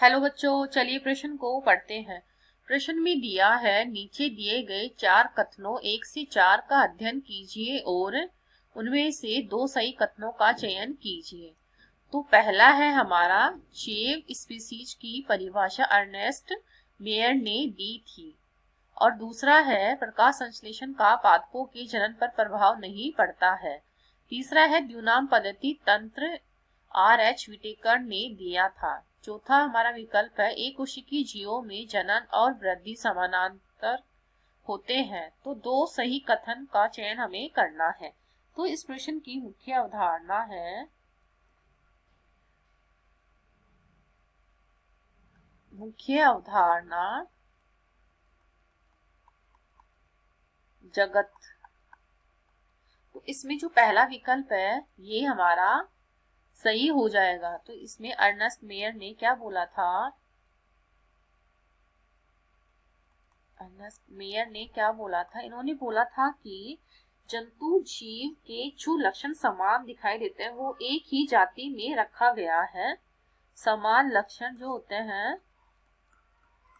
Hello बच्चों, चलिए प्रश्न को पढ़ते हैं। प्रश्न में दिया है, नीचे दिए गए 4 कथनों 1 से 4 का अध्ययन कीजिए और उनमें से 2 सही कथनों का चयन कीजिए। तो पहला है हमारा, चेव स्पीसीज की परिभाषा अर्नेस्ट मेयर ने दी थी। और दूसरा है, प्रकाश संश्लेषण का पादपों के जनन पर प्रभाव नहीं पड़ता है। तीसरा है, द्युनाम पद्धति तंत्र R.H. विटेकर ने दिया था। चौथा हमारा विकल्प है, एक कोशिकीय जीवों में जनन और वृद्धि समानांतर होते हैं। तो 2 सही कथन का चयन हमें करना है। तो इस प्रश्न की मुख्य अवधारणा है, जगत। तो इसमें जो पहला विकल्प है ये हमारा सही हो जाएगा। तो इसमें अर्नेस्ट मेयर ने क्या बोला था, इन्होंने बोला था कि जंतु जीव के जो लक्षण समान दिखाई देते हैं वो एक ही जाति में रखा गया है। समान लक्षण जो होते हैं,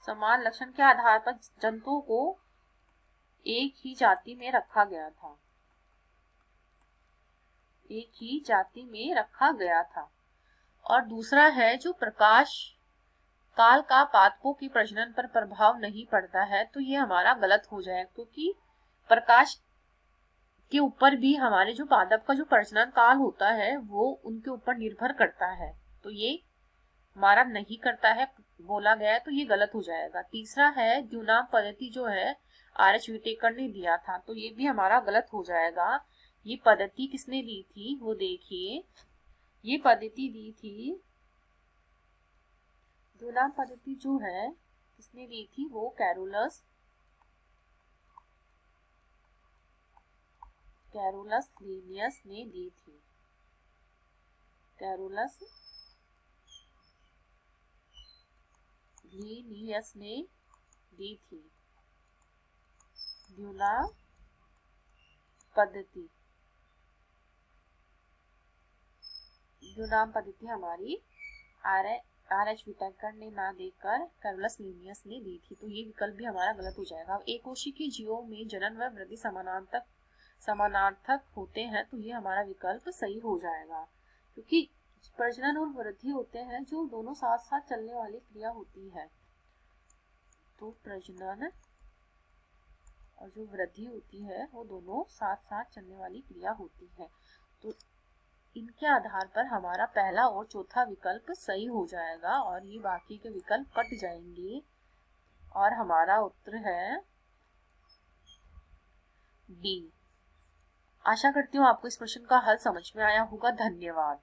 समान लक्षण के आधार पर जंतुओं को एक ही जाति में रखा गया था, और दूसरा है, जो प्रकाश काल का पादपों की प्रजनन पर प्रभाव नहीं पड़ता है। तो ये हमारा गलत हो जाएगा, क्योंकि प्रकाश के ऊपर भी हमारे जो पादप का जो प्रजनन काल होता है वो उनके ऊपर निर्भर करता है। तो ये हमारा नहीं करता है बोला गया है, तो ये गलत हो जाएगा। तीसरा है, द्युनाम पद्धति जो है R.H. विटेकर ने दिया था, तो ये भी हमारा गलत हो जाएगा। ये पद्धति किसने दी थी वो देखिए, ये पद्धति दी थी, द्युनाम पद्धति जो है किसने दी थी, वो कैरोलस लीनियस ने दी थी। कैरोलस लीनियस ने दी थी द्युनाम पद्धति। हमारी R.H. विटेकर ने ना देकर कैरोलस लीनियस ने दी थी। तो ये विकल्प भी हमारा गलत हो जाएगा। एक कोशिकीय जीवों में जनन व वृद्धि समानार्थक होते हैं, तो ये हमारा विकल्प सही हो जाएगा, क्योंकि प्रजनन और वृद्धि होते हैं जो दोनों साथ साथ चलने वाली क्रिया होती है। तो प्रजनन और जो वृद्धि होती है वो दोनों साथ साथ चलने वाली क्रिया होती है। तो इनके आधार पर हमारा पहला और चौथा विकल्प सही हो जाएगा और ये बाकी के विकल्प कट जाएंगे और हमारा उत्तर है डी। आशा करती हूँ आपको इस प्रश्न का हल समझ में आया होगा। धन्यवाद।